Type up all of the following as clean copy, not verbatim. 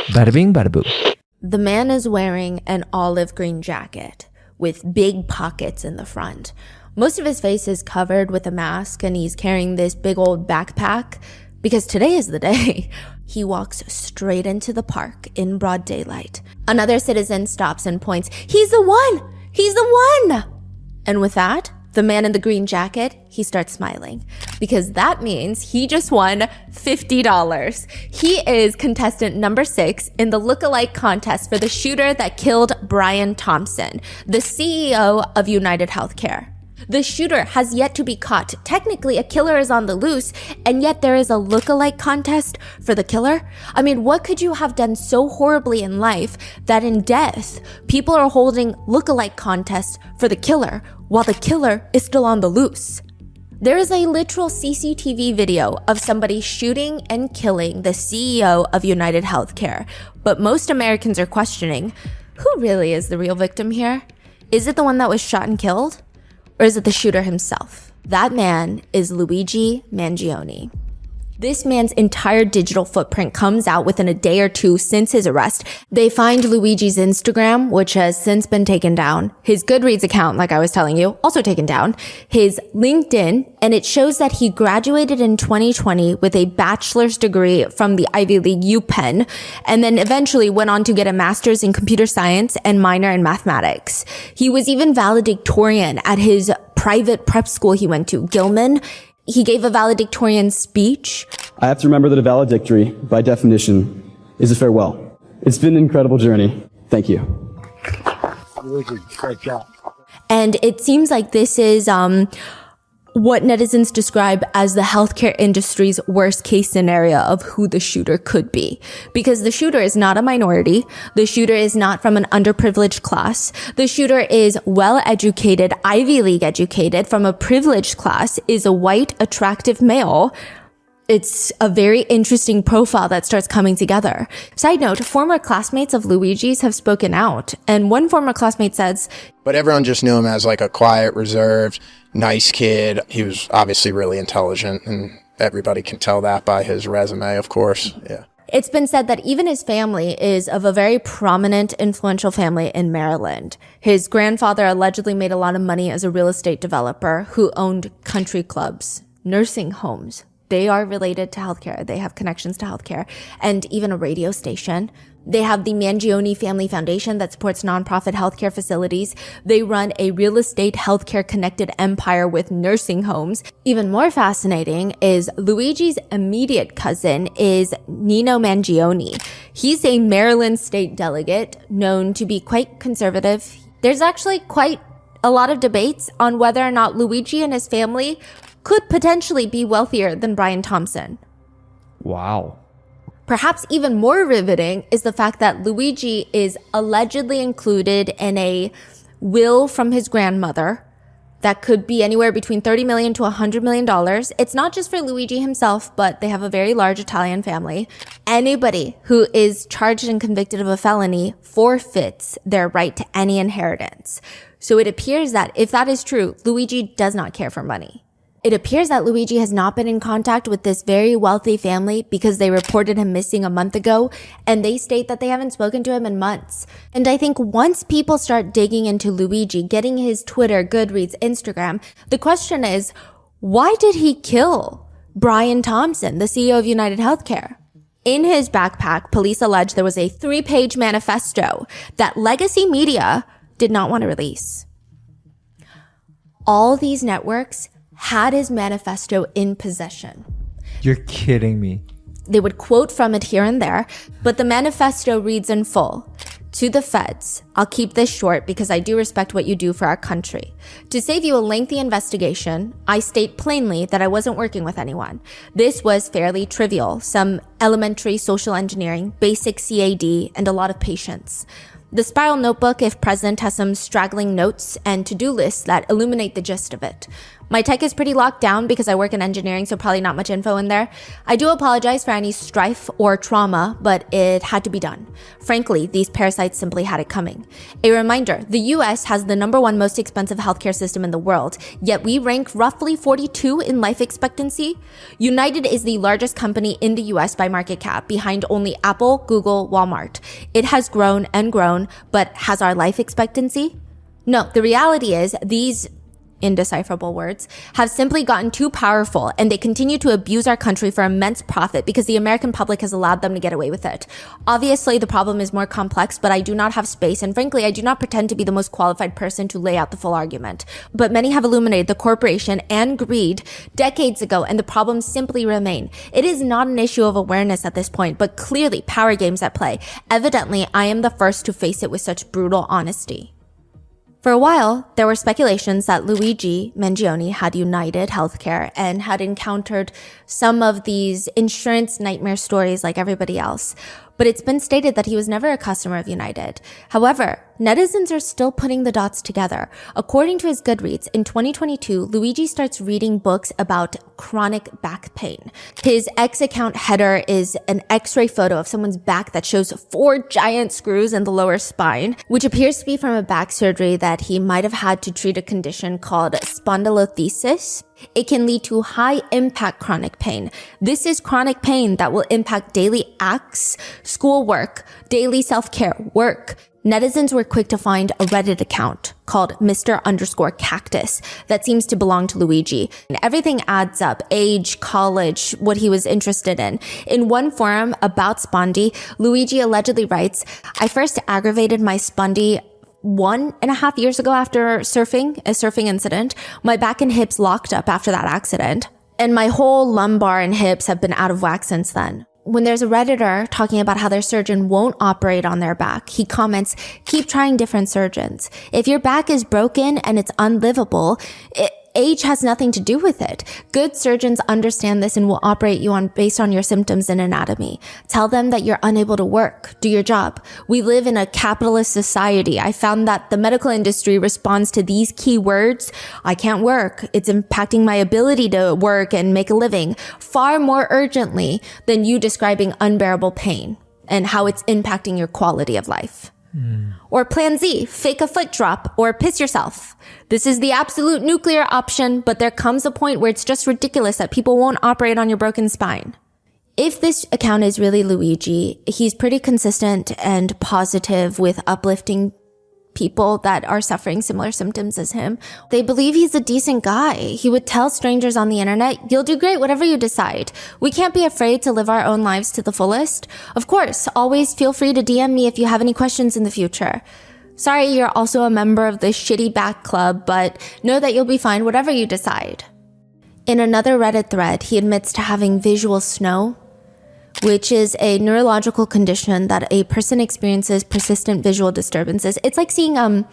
Bada bing, bada boo. The man is wearing an olive green jacket with big pockets in the front. Most of his face is covered with a mask, and he's carrying this big old backpack because today is the day. He walks straight into the park in broad daylight. Another citizen stops and points, "He's the one! He's the one!" And with that, the man in the green jacket, he starts smiling because that means he just won $50. He is contestant number 6 in the lookalike contest for the shooter that killed Brian Thompson, the CEO of UnitedHealthcare. The shooter has yet to be caught. Technically, a killer is on the loose, and yet there is a lookalike contest for the killer. I mean, what could you have done so horribly in life that in death, people are holding lookalike contests for the killer while the killer is still on the loose? There is a literal CCTV video of somebody shooting and killing the CEO of UnitedHealthcare, but most Americans are questioning, who really is the real victim here? Is it the one that was shot and killed? Or is it the shooter himself? That man is Luigi Mangione. This man's entire digital footprint comes out within a day or two since his arrest. They find Luigi's Instagram, which has since been taken down. His Goodreads account, like I was telling you, also taken down. His LinkedIn, and it shows that he graduated in 2020 with a bachelor's degree from the Ivy League UPenn, and then eventually went on to get a master's in computer science and minor in mathematics. He was even valedictorian at his private prep school he went to, Gilman. He gave a valedictorian speech. I have to remember that a valedictory, by definition, is a farewell. It's been an incredible journey. Thank you. Great job. And it seems like this is what netizens describe as the healthcare industry's worst case scenario of who the shooter could be. Because the shooter is not a minority. The shooter is not from an underprivileged class. The shooter is well-educated, Ivy League educated, from a privileged class, is a white, attractive male. It's a very interesting profile that starts coming together. Side note, former classmates of Luigi's have spoken out. And one former classmate says, but everyone just knew him as like a quiet, reserved, nice kid. He was obviously really intelligent, and everybody can tell that by his resume, of course. Yeah. It's been said that even his family is of a very prominent, influential family in Maryland. His grandfather allegedly made a lot of money as a real estate developer who owned country clubs, nursing homes. They are related to healthcare. They have connections to healthcare, and even a radio station. They have the Mangione Family Foundation that supports nonprofit healthcare facilities. They run a real estate healthcare connected empire with nursing homes. Even more fascinating is Luigi's immediate cousin is Nino Mangione. He's a Maryland state delegate known to be quite conservative. There's actually quite a lot of debates on whether or not Luigi and his family could potentially be wealthier than Brian Thompson. Wow. Perhaps even more riveting is the fact that Luigi is allegedly included in a will from his grandmother that could be anywhere between $30 million to $100 million. It's not just for Luigi himself, but they have a very large Italian family. Anybody who is charged and convicted of a felony forfeits their right to any inheritance. So it appears that if that is true, Luigi does not care for money. It appears that Luigi has not been in contact with this very wealthy family because they reported him missing a month ago, and they state that they haven't spoken to him in months. And I think once people start digging into Luigi, getting his Twitter, Goodreads, Instagram, the question is, why did he kill Brian Thompson, the CEO of UnitedHealthcare? In his backpack, police allege there was a 3-page manifesto that legacy media did not want to release. All these networks had his manifesto in possession. You're kidding me. They would quote from it here and there, but the manifesto reads in full. To the feds, I'll keep this short because I do respect what you do for our country. To save you a lengthy investigation, I state plainly that I wasn't working with anyone. This was fairly trivial, some elementary social engineering, basic CAD, and a lot of patience. The spiral notebook, if present, has some straggling notes and to-do lists that illuminate the gist of it. My tech is pretty locked down because I work in engineering, so probably not much info in there. I do apologize for any strife or trauma, but it had to be done. Frankly, these parasites simply had it coming. A reminder, the US has the #1 most expensive healthcare system in the world, yet we rank roughly 42 in life expectancy. United is the largest company in the US by market cap, behind only Apple, Google, Walmart. It has grown and grown, but has our life expectancy? No, the reality is these indecipherable words have simply gotten too powerful, and they continue to abuse our country for immense profit because the American public has allowed them to get away with it. Obviously, the problem is more complex, but I do not have space, and frankly, I do not pretend to be the most qualified person to lay out the full argument. But many have illuminated the corporation and greed decades ago, and the problems simply remain. It is not an issue of awareness at this point, but clearly power games at play. Evidently, I am the first to face it with such brutal honesty. For a while, there were speculations that Luigi Mangione had UnitedHealthcare and had encountered some of these insurance nightmare stories like everybody else. But it's been stated that he was never a customer of United. However, netizens are still putting the dots together. According to his Goodreads, in 2022, Luigi starts reading books about chronic back pain. His X account header is an X-ray photo of someone's back that shows 4 giant screws in the lower spine, which appears to be from a back surgery that he might have had to treat a condition called spondylolisthesis. It can lead to high impact chronic pain. This is chronic pain that will impact daily acts, schoolwork, daily self-care, work. Netizens were quick to find a Reddit account called Mr_Cactus that seems to belong to Luigi. And everything adds up: age, college, what he was interested in. In one forum about spondy, Luigi allegedly writes, "I first aggravated my spondy 1.5 years ago after a surfing incident. My back and hips locked up after that accident, and my whole lumbar and hips have been out of whack since then." When there's a Redditor talking about how their surgeon won't operate on their back, he comments, "Keep trying different surgeons. If your back is broken and it's unlivable, age has nothing to do with it. Good surgeons understand this and will operate you based on your symptoms and anatomy. Tell them that you're unable to work. Do your job. We live in a capitalist society. I found that the medical industry responds to these key words: I can't work. It's impacting my ability to work and make a living, far more urgently than you describing unbearable pain and how it's impacting your quality of life." Or plan Z, fake a foot drop or piss yourself. This is the absolute nuclear option, but there comes a point where it's just ridiculous that people won't operate on your broken spine. If this account is really Luigi, he's pretty consistent and positive with uplifting people that are suffering similar symptoms as him. They believe he's a decent guy. He would tell strangers on the internet, "You'll do great, whatever you decide. We can't be afraid to live our own lives to the fullest. Of course, always feel free to DM me if you have any questions in the future. Sorry you're also a member of this shitty back club, but know that you'll be fine whatever you decide." In another Reddit thread, he admits to having visual snow, which is a neurological condition that a person experiences persistent visual disturbances. It's like seeing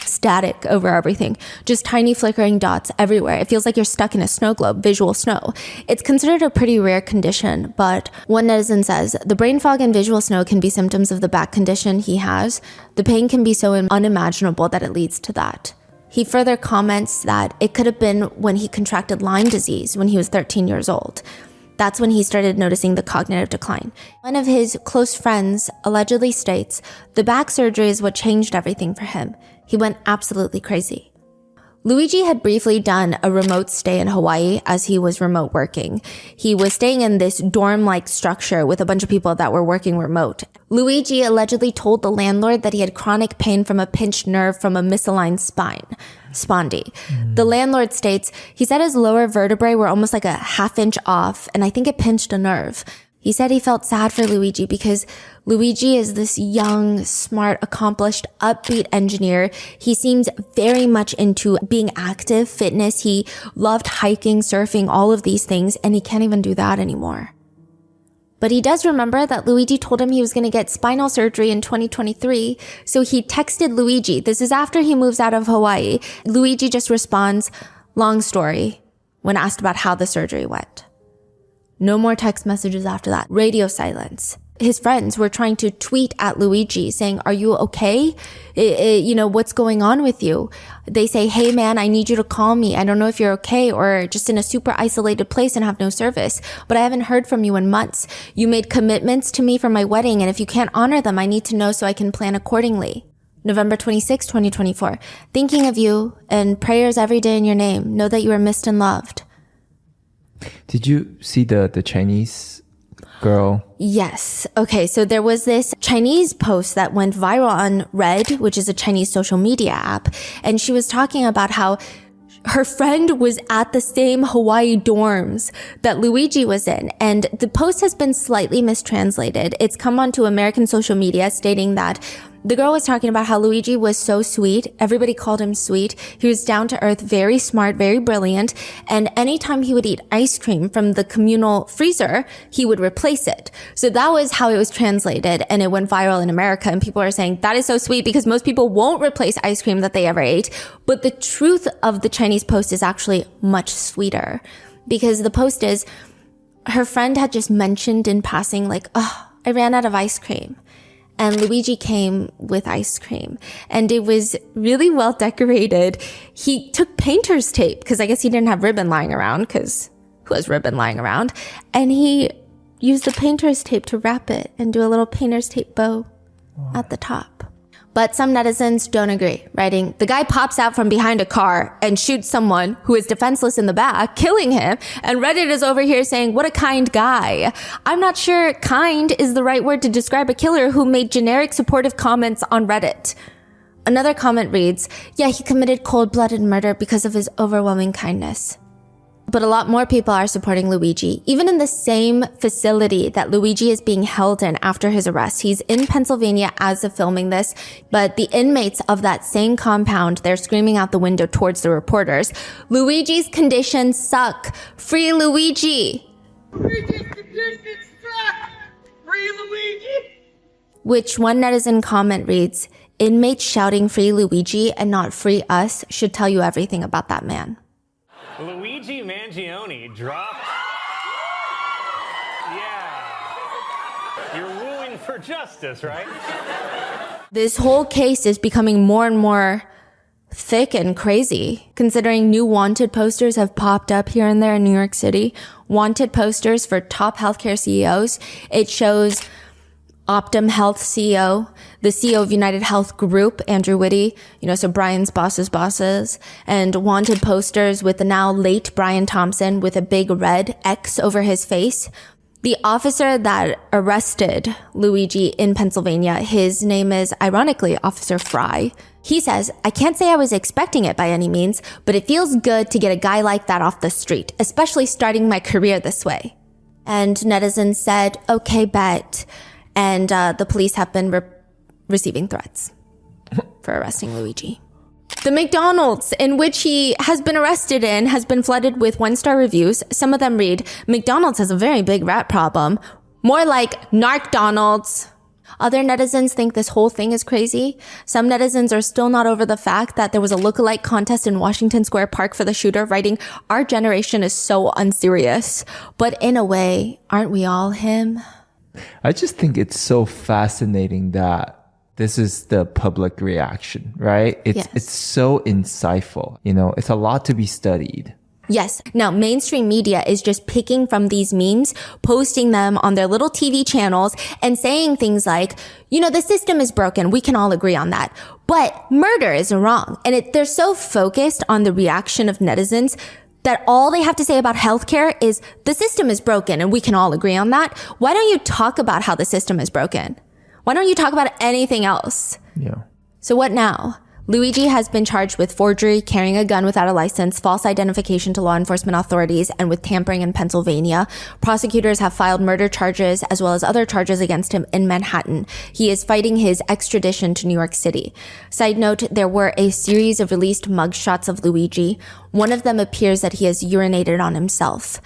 static over everything, just tiny flickering dots everywhere. It feels like you're stuck in a snow globe, visual snow. It's considered a pretty rare condition, but one netizen says, "The brain fog and visual snow can be symptoms of the back condition he has. The pain can be so unimaginable that it leads to that." He further comments that it could have been when he contracted Lyme disease when he was 13 years old. That's when he started noticing the cognitive decline. One of his close friends allegedly states, "The back surgery is what changed everything for him. He went absolutely crazy." Luigi had briefly done a remote stay in Hawaii as he was remote working. He was staying in this dorm-like structure with a bunch of people that were working remote. Luigi allegedly told the landlord that he had chronic pain from a pinched nerve from a misaligned spine, spondy. The landlord states, he said his lower vertebrae were almost like a half-inch off, and I think it pinched a nerve. He said he felt sad for Luigi because Luigi is this young, smart, accomplished, upbeat engineer. He seems very much into being active, fitness. He loved hiking, surfing, all of these things, and he can't even do that anymore. But he does remember that Luigi told him he was going to get spinal surgery in 2023, so he texted Luigi. This is after he moves out of Hawaii. Luigi just responds, "Long story," when asked about how the surgery went. No more text messages after that. Radio silence. his friends were trying to tweet at Luigi saying, are you okay? What's going on with you? They say, hey man, I need you to call me. I don't know if you're okay or just in a super isolated place and have no service, but I haven't heard from you in months. You made commitments to me for my wedding, and if you can't honor them, I need to know so I can plan accordingly. November 26, 2024. Thinking of you and prayers every day in your name. Know that you are missed and loved. Did you see the Chinese girl? Yes. Okay. So there was this Chinese post that went viral on Red, which is a Chinese social media app. And she was talking about how her friend was at the same Hawaii dorms that Luigi was in. And the post has been slightly mistranslated. It's come onto American social media stating that the girl was talking about how Luigi was so sweet. Everybody called him sweet. He was down to earth, very smart, very brilliant. And anytime he would eat ice cream from the communal freezer, he would replace it. So that was how it was translated. And it went viral in America. And people are saying that is so sweet because most people won't replace ice cream that they ever ate. But the truth of the Chinese post is actually much sweeter, because the post is her friend had just mentioned in passing, like, oh, I ran out of ice cream. And Luigi came with ice cream, and it was really well decorated. He took painter's tape, because I guess he didn't have ribbon lying around, because who has ribbon lying around? And he used the painter's tape to wrap it and do a little painter's tape bow at the top. But some netizens don't agree, writing, the guy pops out from behind a car and shoots someone who is defenseless in the back, killing him. And Reddit is over here saying, what a kind guy. I'm not sure kind is the right word to describe a killer who made generic supportive comments on Reddit. Another comment reads, yeah, he committed cold-blooded murder because of his overwhelming kindness. But a lot more people are supporting Luigi, even in the same facility that Luigi is being held in after his arrest. He's in Pennsylvania as of filming this, but the inmates of that same compound, they're screaming out the window towards the reporters, Luigi's conditions suck. Free Luigi. Luigi's conditions suck. Free Luigi. Which one netizen comment reads, inmates shouting free Luigi and not free us should tell you everything about that man. Luigi Mangione dropped. Yeah. You're wooing for justice, right? This whole case is becoming more and more thick and crazy, considering new wanted posters have popped up here and there in New York City. Wanted posters for top healthcare CEOs. It shows Optum Health CEO, the CEO of United Health Group, Andrew Whitty, so Brian's bosses, and wanted posters with the now late Brian Thompson with a big red X over his face. The officer that arrested Luigi in Pennsylvania, his name is, ironically, Officer Fry. He says, I can't say I was expecting it by any means, but it feels good to get a guy like that off the street, especially starting my career this way. And netizens said, okay, bet. And the police have been receiving threats for arresting Luigi. The McDonald's in which he has been arrested in has been flooded with one-star reviews. Some of them read, McDonald's has a very big rat problem. More like Narcdonald's. Other netizens think this whole thing is crazy. Some netizens are still not over the fact that there was a lookalike contest in Washington Square Park for the shooter, writing, our generation is so unserious. But in a way, aren't we all him? I just think it's so fascinating that this is the public reaction, right? It's so insightful. It's a lot to be studied. Yes. Now, mainstream media is just picking from these memes, posting them on their little TV channels and saying things like, the system is broken. We can all agree on that. But murder is wrong. And they're so focused on the reaction of netizens that all they have to say about healthcare is the system is broken and we can all agree on that. Why don't you talk about how the system is broken? Why don't you talk about anything else? Yeah. So what now? Luigi has been charged with forgery, carrying a gun without a license, false identification to law enforcement authorities, and with tampering in Pennsylvania. Prosecutors have filed murder charges as well as other charges against him in Manhattan. He is fighting his extradition to New York City. Side note, there were a series of released mugshots of Luigi. One of them appears that he has urinated on himself.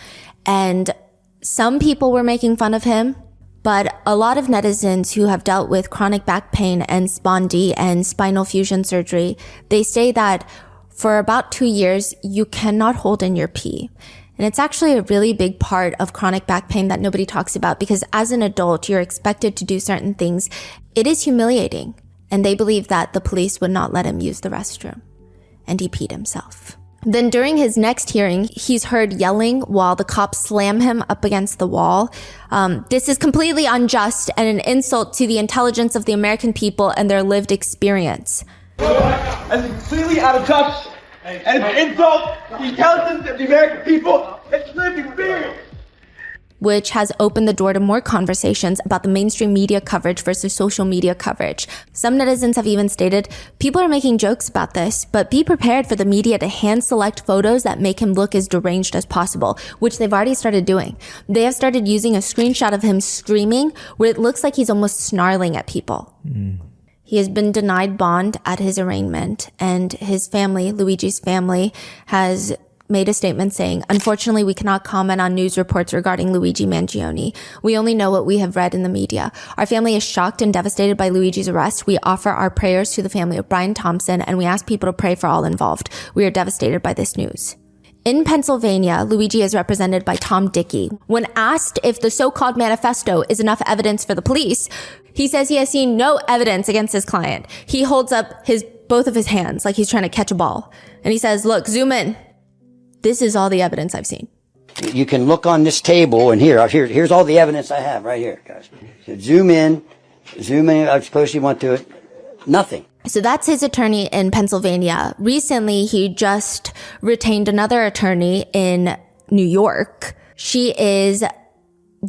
And some people were making fun of him. But a lot of netizens who have dealt with chronic back pain and spondy and spinal fusion surgery, they say that for about 2 years, you cannot hold in your pee. And it's actually a really big part of chronic back pain that nobody talks about, because as an adult, you're expected to do certain things. It is humiliating. And they believe that the police would not let him use the restroom. And he peed himself. Then during his next hearing, he's heard yelling while the cops slam him up against the wall. This is completely unjust and an insult to the intelligence of the American people and their lived experience. That's completely out of touch and it's an insult to the intelligence of the American people and lived experience. Which has opened the door to more conversations about the mainstream media coverage versus social media coverage. Some netizens have even stated, people are making jokes about this, but be prepared for the media to hand-select photos that make him look as deranged as possible, which they've already started doing. They have started using a screenshot of him screaming where it looks like he's almost snarling at people. He has been denied bond at his arraignment, and his family, Luigi's family, has made a statement saying, unfortunately, we cannot comment on news reports regarding Luigi Mangione. We only know what we have read in the media. Our family is shocked and devastated by Luigi's arrest. We offer our prayers to the family of Brian Thompson, and we ask people to pray for all involved. We are devastated by this news. In Pennsylvania, Luigi is represented by Tom Dickey. When asked if the so-called manifesto is enough evidence for the police, he says he has seen no evidence against his client. He holds up both of his hands like he's trying to catch a ball. And he says, look, zoom in. This is all the evidence I've seen. You can look on this table, and here's all the evidence I have right here, guys. So zoom in, I suppose you want to it. Nothing. So that's his attorney in Pennsylvania. Recently, he just retained another attorney in New York. She is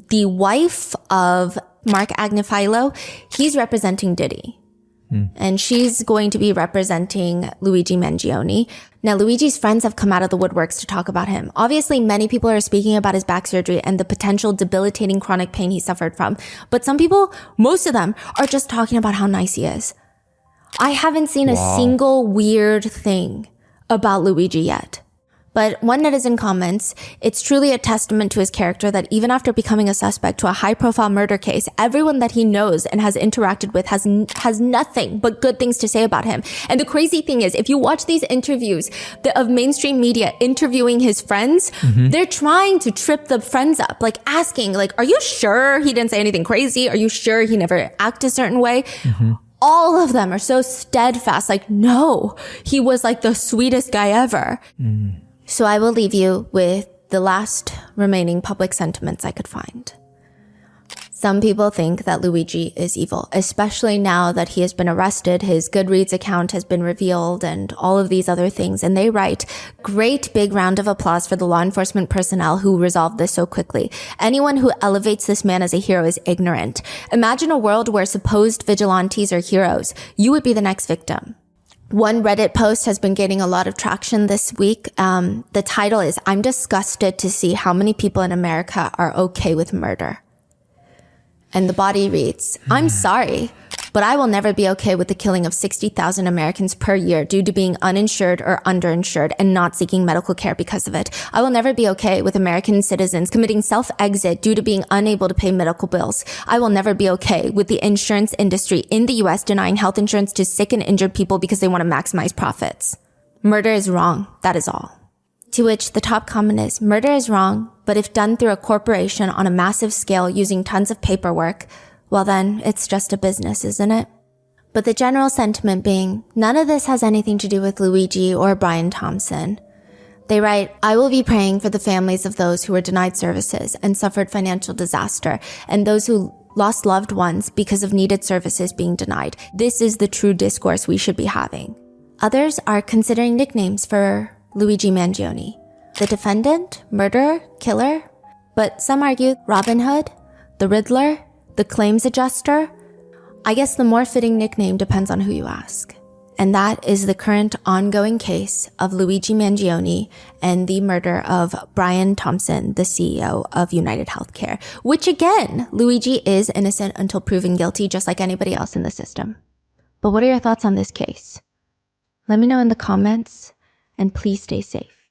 the wife of Mark Agnifilo. He's representing Diddy. And she's going to be representing Luigi Mangione. Now, Luigi's friends have come out of the woodworks to talk about him. Obviously, many people are speaking about his back surgery and the potential debilitating chronic pain he suffered from. But some people, most of them, are just talking about how nice he is. I haven't seen a single weird thing about Luigi yet. But one netizen comments, it's truly a testament to his character that even after becoming a suspect to a high-profile murder case, everyone that he knows and has interacted with has nothing but good things to say about him. And the crazy thing is, if you watch these interviews of mainstream media interviewing his friends, they're trying to trip the friends up, like asking, like, are you sure he didn't say anything crazy? Are you sure he never acted a certain way? All of them are so steadfast, like, no, he was like the sweetest guy ever. So I will leave you with the last remaining public sentiments I could find. Some people think that Luigi is evil, especially now that he has been arrested, his Goodreads account has been revealed, and all of these other things. And they write, great big round of applause for the law enforcement personnel who resolved this so quickly. Anyone who elevates this man as a hero is ignorant. Imagine a world where supposed vigilantes are heroes. You would be the next victim. One Reddit post has been getting a lot of traction this week. The title is, I'm disgusted to see how many people in America are okay with murder. And the body reads, I'm sorry, but I will never be okay with the killing of 60,000 Americans per year due to being uninsured or underinsured and not seeking medical care because of it. I will never be okay with American citizens committing self-exit due to being unable to pay medical bills. I will never be okay with the insurance industry in the US denying health insurance to sick and injured people because they want to maximize profits. Murder is wrong. That is all. To which the top comment is, murder is wrong, but if done through a corporation on a massive scale using tons of paperwork, well then, it's just a business, isn't it? But the general sentiment being, none of this has anything to do with Luigi or Brian Thompson. They write, I will be praying for the families of those who were denied services and suffered financial disaster, and those who lost loved ones because of needed services being denied. This is the true discourse we should be having. Others are considering nicknames for Luigi Mangione. The defendant, murderer, killer. But some argue Robin Hood, the Riddler, the claims adjuster. I guess the more fitting nickname depends on who you ask. And that is the current ongoing case of Luigi Mangione and the murder of Brian Thompson, the CEO of UnitedHealthcare, which again, Luigi is innocent until proven guilty, just like anybody else in the system. But what are your thoughts on this case? Let me know in the comments, and please stay safe.